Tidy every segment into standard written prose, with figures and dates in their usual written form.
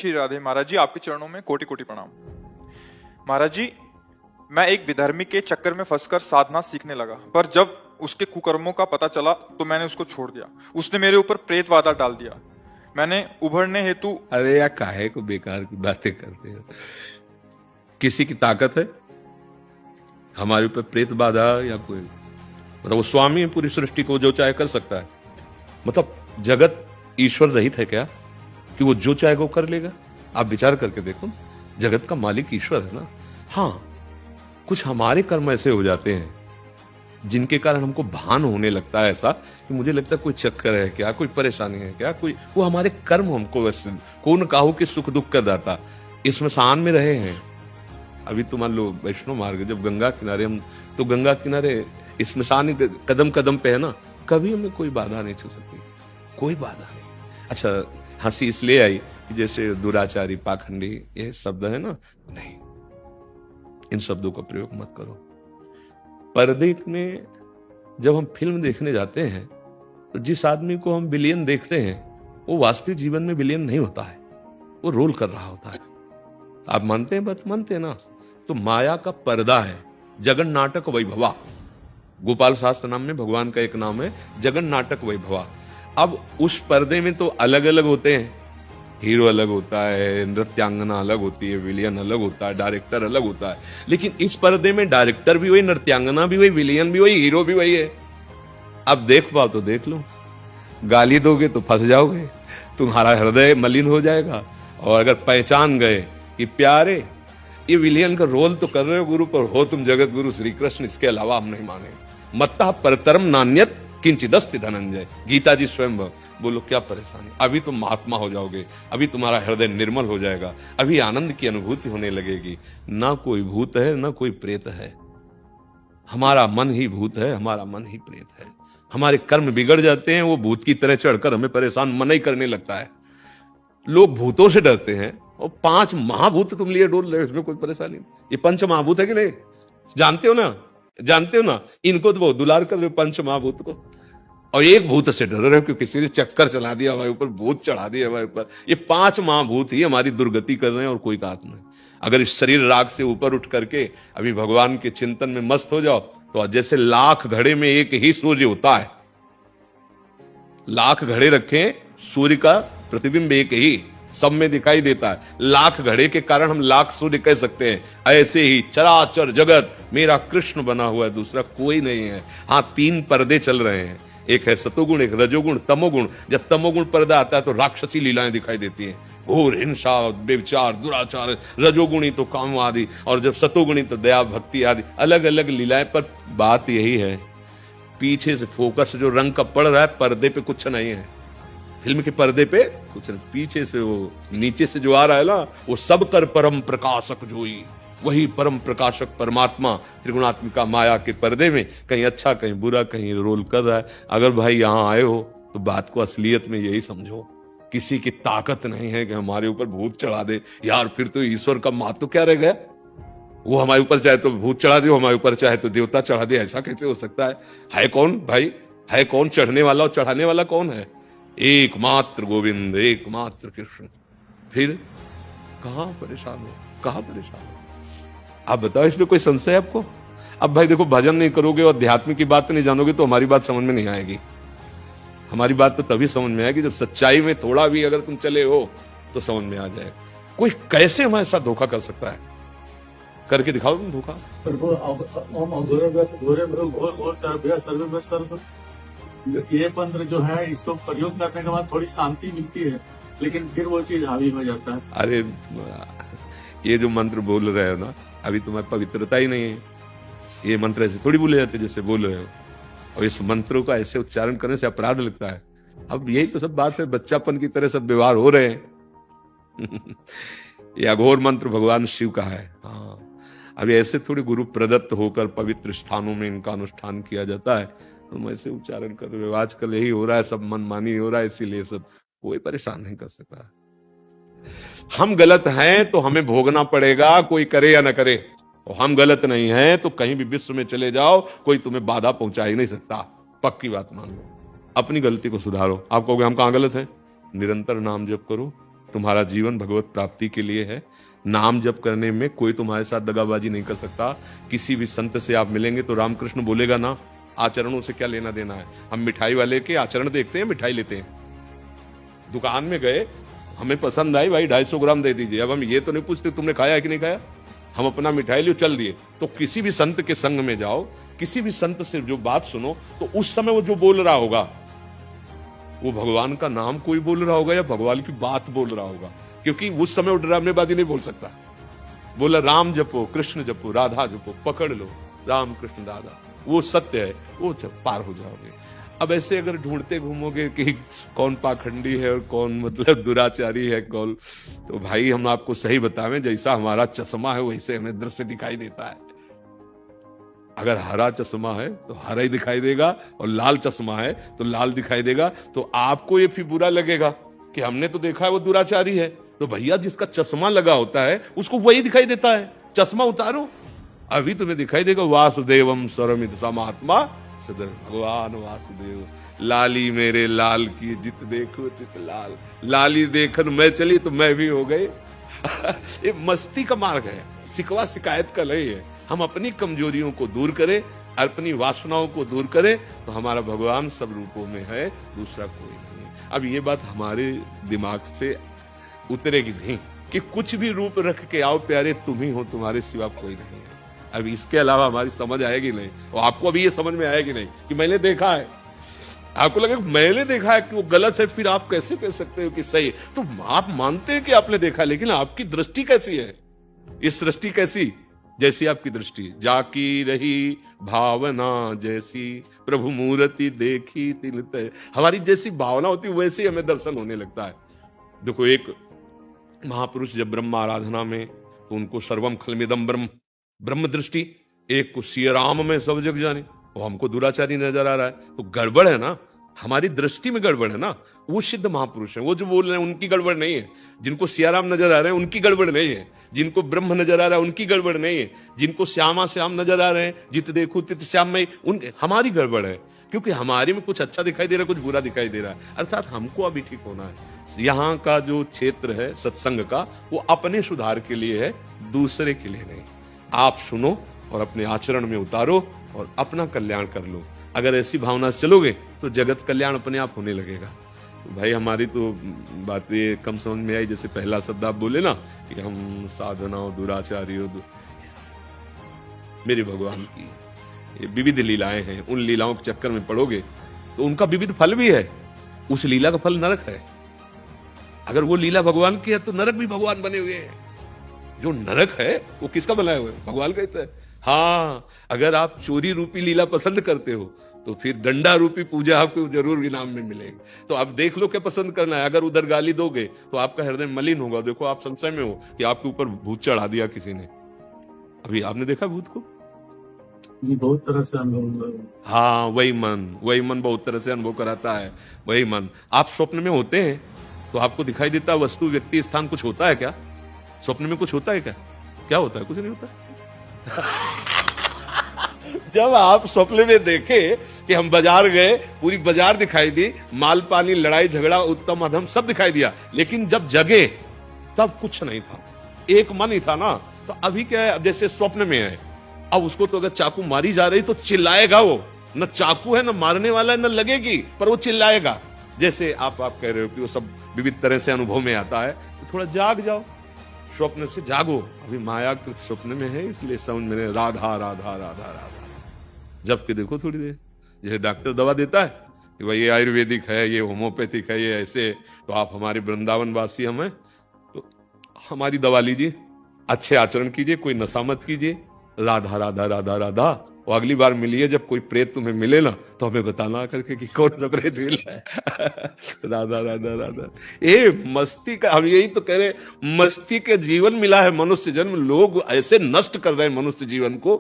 श्री राधे। महाराज जी, आपके चरणों में कोटि कोटि प्रणाम। महाराज जी, मैं एक विधर्मी के चक्कर में फंसकर साधना सीखने लगा, पर जब उसके कुकर्मों का पता चला तो मैंने उसको छोड़ दिया। उसने मेरे ऊपर प्रेतवादा डाल दिया। मैंने उभरने हेतु अरे यार, काहे को बेकार की बातें करते हो? किसी की ताकत है हमारे ऊपर प्रेत बाधा या कोई? मतलब वो स्वामी है पूरी सृष्टि को, जो चाहे कर सकता है। मतलब जगत ईश्वर रहित है क्या कि वो जो चाहे वो कर लेगा? आप विचार करके देखो, जगत का मालिक ईश्वर है ना। हाँ, कुछ हमारे कर्म ऐसे हो जाते हैं जिनके कारण हमको भान होने लगता है ऐसा कि मुझे लगता है कोई चक्कर है क्या, कोई परेशानी है क्या, कोई वो हमारे कर्म हमको वैसे कौन काहू के सुख दुख कर दाता। इस स्मशान में रहे हैं अभी तो, मान लो वैष्णो मार्ग, जब गंगा किनारे हम, तो गंगा किनारे स्मशान कदम कदम पे है ना, कभी हमें कोई बाधा नहीं छू सकती, कोई बाधा नहीं। अच्छा, हंसी इसलिए आई कि जैसे दुराचारी, पाखंडी, ये शब्द है ना, नहीं, इन शब्दों का प्रयोग मत करो। पर्दे में जब हम फिल्म देखने जाते हैं तो जिस आदमी को हम विलेन देखते हैं वो वास्तविक जीवन में विलेन नहीं होता है, वो रोल कर रहा होता है। आप मानते हैं? बात मानते हैं ना? तो माया का पर्दा है जगन नाटक वैभवा। गोपाल शास्त्र नाम में भगवान का एक नाम है जगन नाटक वैभवा। अब उस पर्दे में तो अलग अलग होते हैं, हीरो अलग होता है, नृत्यांगना अलग होती है, विलियन अलग होता है, डायरेक्टर अलग होता है। लेकिन इस पर्दे में डायरेक्टर भी वही, नृत्यांगना भी वही, विलियन भी वही, हीरो भी वही है। अब देख पाओ तो देख लो, गाली दोगे तो फंस जाओगे, तुम्हारा हृदय मलिन हो जाएगा। और अगर पहचान गए कि प्यारे ये विलियन का रोल तो कर रहे हो गुरु, पर हो तुम जगत गुरु श्री कृष्ण, इसके अलावा हम नहीं माने। मत्ता परतरम नान्यत किंचिदस्ति धनंजय। गीता जी स्वयं बोलो, क्या परेशानी? अभी तुम महात्मा हो जाओगे, अभी तुम्हारा हृदय निर्मल हो जाएगा, अभी आनंद की अनुभूति होने लगेगी। ना कोई भूत है, ना कोई प्रेत है, हमारा मन ही भूत है, हमारा मन ही प्रेत है। हमारे कर्म बिगड़ जाते हैं, वो भूत की तरह चढ़कर हमें परेशान मन ही करने लगता है। लोग भूतों से डरते हैं और 5 महाभूत तुम लिए डोल रहे हो, इसमें कोई परेशानी नहीं। ये 5 महाभूत है कि नहीं? जानते हो ना, जानते हो ना? इनको तो वो दुलार कर रहे हो, 5 महाभूत को, और एक भूत से डर रहे हो कि किसी ने चक्कर चला दिया हमारे ऊपर, भूत चढ़ा दिया हमारे ऊपर। ये 5 महाभूत ही हमारी दुर्गति कर रहे हैं और कोई बात नहीं। अगर इस शरीर राग से ऊपर उठ करके अभी भगवान के चिंतन में मस्त हो जाओ तो जैसे लाख घड़े में एक ही सूर्य होता है, लाख घड़े रखें, सूर्य का प्रतिबिंब एक ही सब में दिखाई देता है। लाख घड़े के कारण हम लाख सूर्य कह सकते हैं। ऐसे ही चराचर जगत मेरा कृष्ण बना हुआ है, दूसरा कोई नहीं है। हाँ, 3 पर्दे चल रहे हैं, एक है सतोगुण, एक रजोगुण, तमोगुण। जब तमोगुण पर्दा आता है तो राक्षसी लीलाएं दिखाई देती हैं, घोर हिंसा, व्यभिचार, दुराचार। रजोगुणी तो काम आदि, और जब सतोगुणी तो दया, भक्ति आदि, अलग अलग लीलाएं। पर बात यही है, पीछे से फोकस जो रंग का पड़ रहा है, पर्दे पे कुछ नहीं है, फिल्म के पर्दे पे कुछ नहीं। पीछे से वो नीचे से जो आ रहा है ना, वो सब कर परम प्रकाशक जोई, वही परम प्रकाशक परमात्मा त्रिगुणात्मिका माया के पर्दे में कहीं अच्छा कहीं बुरा कहीं रोल कर रहा है। अगर भाई यहां आए हो तो बात को असलियत में यही समझो, किसी की ताकत नहीं है कि हमारे ऊपर भूत चढ़ा दे। यार फिर तो ईश्वर का महत्व क्या रह गया? वो हमारे ऊपर चाहे तो भूत चढ़ा दे, हमारे ऊपर चाहे तो देवता चढ़ा दे, ऐसा कैसे हो सकता है? है कौन भाई? है कौन चढ़ने वाला और चढ़ाने वाला कौन है? एकमात्र गोविंद, एकमात्र कृष्ण। फिर कहां परेशान हो, कहां परेशान हो? आप बताओ, इसमें कोई संशय है आपको? अब भाई देखो, भजन नहीं करोगे और अध्यात्म की बात नहीं जानोगे तो हमारी बात समझ में नहीं आएगी। हमारी बात तो तभी समझ में आएगी जब सच्चाई में थोड़ा भी अगर तुम चले हो तो समझ में आ जाएगा। कोई कैसे हमारे साथ धोखा कर सकता है? करके दिखाओ तुम धोखा। ये मंत्र जो है, इसको प्रयोग करने के बाद थोड़ी शांति मिलती है, लेकिन फिर वो चीज हावी हो जाता है। अरे ये जो मंत्र बोल रहे हो ना, अभी तुम्हारी पवित्रता ही नहीं है। ये मंत्र ऐसे थोड़ी बोले जाते जैसे बोल रहे हो, और इस मंत्रों का ऐसे उच्चारण करने से अपराध लगता है। अब यही तो सब बात है, बच्चापन की तरह सब व्यवहार हो रहे हैं। ये अघोर मंत्र भगवान शिव का है। हाँ, अभी ऐसे थोड़ी गुरु प्रदत्त होकर पवित्र स्थानों में इनका अनुष्ठान किया जाता है, तुम ऐसे उच्चारण कर रहे हो। आजकल यही हो रहा है, सब मनमानी हो रहा है, इसीलिए सब कोई परेशान नहीं कर सकता। हम गलत हैं तो हमें भोगना पड़ेगा, कोई करे या ना करे। और हम गलत नहीं हैं तो कहीं भी विश्व में चले जाओ, कोई तुम्हें बाधा पहुंचा ही नहीं सकता। पक्की बात मान लो, अपनी गलती को सुधारो। आप कहोगे हम कहां गलत हैं? निरंतर नाम जप करो, तुम्हारा जीवन भगवत प्राप्ति के लिए है। नाम जप करने में कोई तुम्हारे साथ दगाबाजी नहीं कर सकता। किसी भी संत से आप मिलेंगे तो रामकृष्ण बोलेगा ना, आचरणों से क्या लेना देना है। हम मिठाई वाले के आचरण देखते हैं, मिठाई लेते हैं। दुकान में गए, हमें पसंद आई, भाई 250 ग्राम दे दीजिए। अब हम ये तो नहीं पूछते तुमने खाया है कि नहीं खाया, हम अपना मिठाई लियो चल दिए। तो किसी भी संत के संग में जाओ, किसी भी संत से जो बात सुनो, तो उस समय वो जो बोल रहा होगा वो भगवान का नाम कोई बोल रहा होगा या भगवान की बात बोल रहा होगा, क्योंकि उस समय वो ड्रामेबाजी नहीं बोल सकता। बोला राम जपो, कृष्ण जपो, राधा जपो, पकड़ लो, राम कृष्ण राधा, वो सत्य है, वो पार हो जाओगे। अब ऐसे अगर ढूंढते घूमोगे कि कौन पाखंडी है और कौन मतलब दुराचारी है कौन, तो भाई हम आपको सही बतावें, जैसा हमारा चश्मा है वैसे हमें दृश्य दिखाई देता है। अगर हरा चश्मा है तो हरा ही दिखाई देगा, और लाल चश्मा है तो लाल दिखाई देगा। तो आपको ये फिर बुरा लगेगा कि हमने तो देखा है वो दुराचारी है, तो भैया जिसका चश्मा लगा होता है उसको वही दिखाई देता है। चश्मा उतारो, अभी तुम्हें दिखाई देगा वासुदेवम सर्वमित समात्मा सदर, भगवान वासुदेव। लाली मेरे लाल की जित देखो तित लाल, लाली देखन मैं चली तो मैं भी हो गई। ये मस्ती का मार्ग है, शिकवा शिकायत का नहीं है। हम अपनी कमजोरियों को दूर करें, अपनी वासनाओं को दूर करें, तो हमारा भगवान सब रूपों में है, दूसरा कोई नहीं। अब ये बात हमारे दिमाग से उतरेगी नहीं कि कुछ भी रूप रख के आओ प्यारे, तुम ही हो, तुम्हारे सिवा कोई नहीं है। अब इसके अलावा हमारी समझ आएगी नहीं, और आपको अभी ये समझ में आएगी नहीं कि मैंने देखा है। आपको लगे मैंने देखा है कि वो गलत है, फिर आप कैसे कह सकते हो कि सही है? तो आप मानते हैं कि आपने देखा, लेकिन आपकी दृष्टि कैसी है? इस सृष्टि कैसी, जैसी आपकी दृष्टि। जाकी रही भावना जैसी, प्रभु मूर्ति देखी तिल तय। हमारी जैसी भावना होती है वैसे ही हमें दर्शन होने लगता है। देखो, एक महापुरुष जब ब्रह्म आराधना में, तो उनको सर्वम खलमिदम ब्रह्म, ब्रह्म दृष्टि। एक को सिय राम में सब जग जाने, वो हमको दुराचारी नजर आ रहा है, तो गड़बड़ है ना, हमारी दृष्टि में गड़बड़ है ना। वो सिद्ध महापुरुष है, वो जो बोल रहे हैं उनकी गड़बड़ नहीं है। जिनको सियाराम नजर आ रहे हैं उनकी गड़बड़ नहीं है। जिनको ब्रह्म नजर आ रहा है उनकी गड़बड़ नहीं है। जिनको श्यामा श्याम नजर आ रहे हैं, जित देखो तित श्याममय, उनके हमारी गड़बड़ है, क्योंकि हमारे में कुछ अच्छा दिखाई दे रहा है, कुछ बुरा दिखाई दे रहा है। अर्थात हमको अभी ठीक होना है। यहाँ का जो क्षेत्र है सत्संग का, वो अपने सुधार के लिए है, दूसरे के लिए नहीं। आप सुनो और अपने आचरण में उतारो और अपना कल्याण कर लो। अगर ऐसी भावना से चलोगे तो जगत कल्याण अपने आप होने लगेगा। तो भाई हमारी तो बातें कम समझ में आई, जैसे पहला शब्द आप बोले ना कि हम साधना दुराचारी हो, मेरे भगवान की ये विविध लीलाएं हैं। उन लीलाओं के चक्कर में पड़ोगे तो उनका विविध फल भी है। उस लीला का फल नरक है। अगर वो लीला भगवान की है तो नरक भी भगवान बने हुए हैं। जो नरक है वो किसका बनाया हुआ है? भगवान कहता है। हाँ, अगर आप चोरी रूपी लीला पसंद करते हो तो फिर डंडा रूपी पूजा आपको जरूर इनाम में मिलेगी। तो आप देख लो क्या पसंद करना है। अगर उधर गाली दोगे तो आपका हृदय मलिन होगा। देखो, आप संशय में हो कि आपके ऊपर भूत चढ़ा दिया किसी ने। अभी आपने देखा भूत को? जी, बहुत तरह से अनुभव। हाँ, वही मन बहुत तरह से अनुभव कराता है। वही मन, आप स्वप्न में होते हैं तो आपको दिखाई देता वस्तु, व्यक्ति, स्थान, कुछ होता है क्या? स्वप्न में कुछ होता है क्या? क्या होता है? कुछ नहीं होता। जब आप स्वप्न में देखे कि हम बाजार गए, पूरी बाजार दिखाई दी, माल पानी, लड़ाई झगड़ा, उत्तम अधम सब दिखाई दिया, लेकिन जब जगे तब कुछ नहीं था, एक मन ही था ना। तो अभी क्या है, अब जैसे स्वप्न में है, अब उसको तो अगर चाकू मारी जा रही तो चिल्लाएगा वो। न चाकू है, न मारने वाला है, न लगेगी, पर वो चिल्लाएगा। जैसे आप कह रहे हो कि वो सब विविध तरह से अनुभव में आता है, तो थोड़ा जाग जाओ, स्वप्न से जागो। अभी मायाकृत स्वप्न में है, इसलिए समझ में राधा राधा राधा राधा। जबकि देखो थोड़ी देर, जैसे डॉक्टर दवा देता है कि भाई ये आयुर्वेदिक है, ये होम्योपैथिक है, ये ऐसे, तो आप हमारे वृंदावन वासी हमें, तो हमारी दवा लीजिए, अच्छे आचरण कीजिए, कोई नशा मत कीजिए, राधा राधा राधा राधा। और अगली बार मिलिए, जब कोई प्रेत तुम्हें मिले ना, तो हमें बताना करके कि कौन सा प्रेत मिला है। राधा राधा राधा। ये मस्ती का, हम यही तो कह रहे, मस्ती के जीवन मिला है मनुष्य जन्म। लोग ऐसे नष्ट कर रहे हैं मनुष्य जीवन को।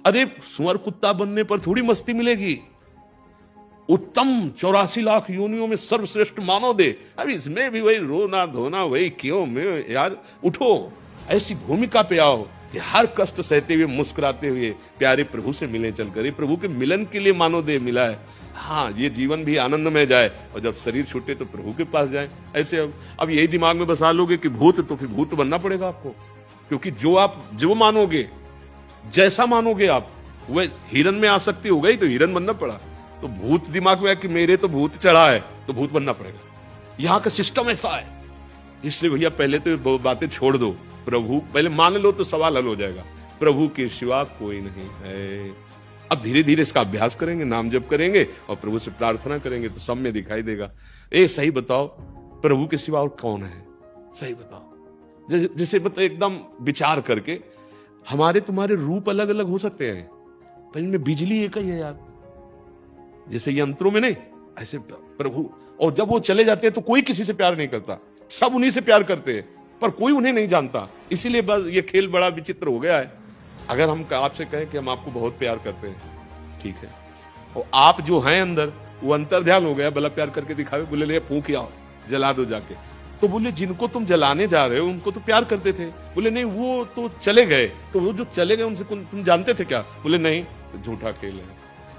अरे सुअर कुत्ता बनने पर थोड़ी मस्ती मिलेगी। उत्तम 84 लाख योनियों में सर्वश्रेष्ठ मानव दे, अब इसमें भी वही रोना धोना, वही क्यों में यार। उठो, ऐसी भूमिका पे आओ कि हर कष्ट सहते हुए, मुस्कुराते हुए प्यारे प्रभु से मिले चलकर। प्रभु के मिलन के लिए मानव देह मिला है, हाँ, ये जीवन भी आनंद में जाए और जब शरीर छूटे तो प्रभु के पास जाए। ऐसे अब यही दिमाग में बसा लोगे कि भूत, तो फिर भूत बनना पड़ेगा आपको, क्योंकि जो मानोगे, जैसा मानोगे आप, वह हिरन में आसक्ति हो गई तो हिरन बनना पड़ा। तो भूत दिमाग में है कि मेरे तो भूत चढ़ा है तो भूत बनना पड़ेगा। यहाँ का सिस्टम ऐसा है। इसलिए भैया पहले तो बातें छोड़ दो, प्रभु पहले मान लो तो सवाल हल हो जाएगा। प्रभु के सिवा कोई नहीं है। अब धीरे धीरे इसका अभ्यास करेंगे, नाम जप करेंगे और प्रभु से प्रार्थना करेंगे तो सब में दिखाई देगा। सही बताओ, प्रभु के सिवा और कौन है? सही बताओ। जैसे एकदम विचार करके, हमारे तुम्हारे रूप अलग अलग हो सकते हैं पर इनमें बिजली एक ही है यार। जैसे यंत्रों में नहीं, ऐसे प्रभु, और जब वो चले जाते हैं तो कोई किसी से प्यार नहीं करता, सब उन्हीं से प्यार करते हैं पर कोई उन्हें नहीं जानता। इसीलिए बस ये खेल बड़ा विचित्र हो गया है। अगर हम आपसे कहें कि हम आपको बहुत प्यार करते हैं, ठीक है, और आप जो हैं अंदर वो अंतर्ध्यान हो गया, भला प्यार करके दिखावे, बोले ले फूंक आओ, जला दो जाके, तो बोले जिनको तुम जलाने जा रहे हो उनको तो प्यार करते थे। बोले नहीं, वो तो चले गए। तो वो जो चले गए उनसे तुम जानते थे क्या? बोले नहीं, तो झूठा खेल है,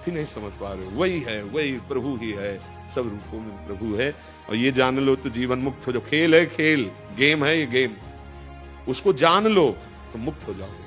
फिर नहीं समझ पा रहे हो। वही है, वही प्रभु ही है, सब रूपों में प्रभु है। और ये जान लो तो जीवन मुक्त हो जाओ। खेल है, खेल, गेम है ये गेम, उसको जान लो तो मुक्त हो जाओ।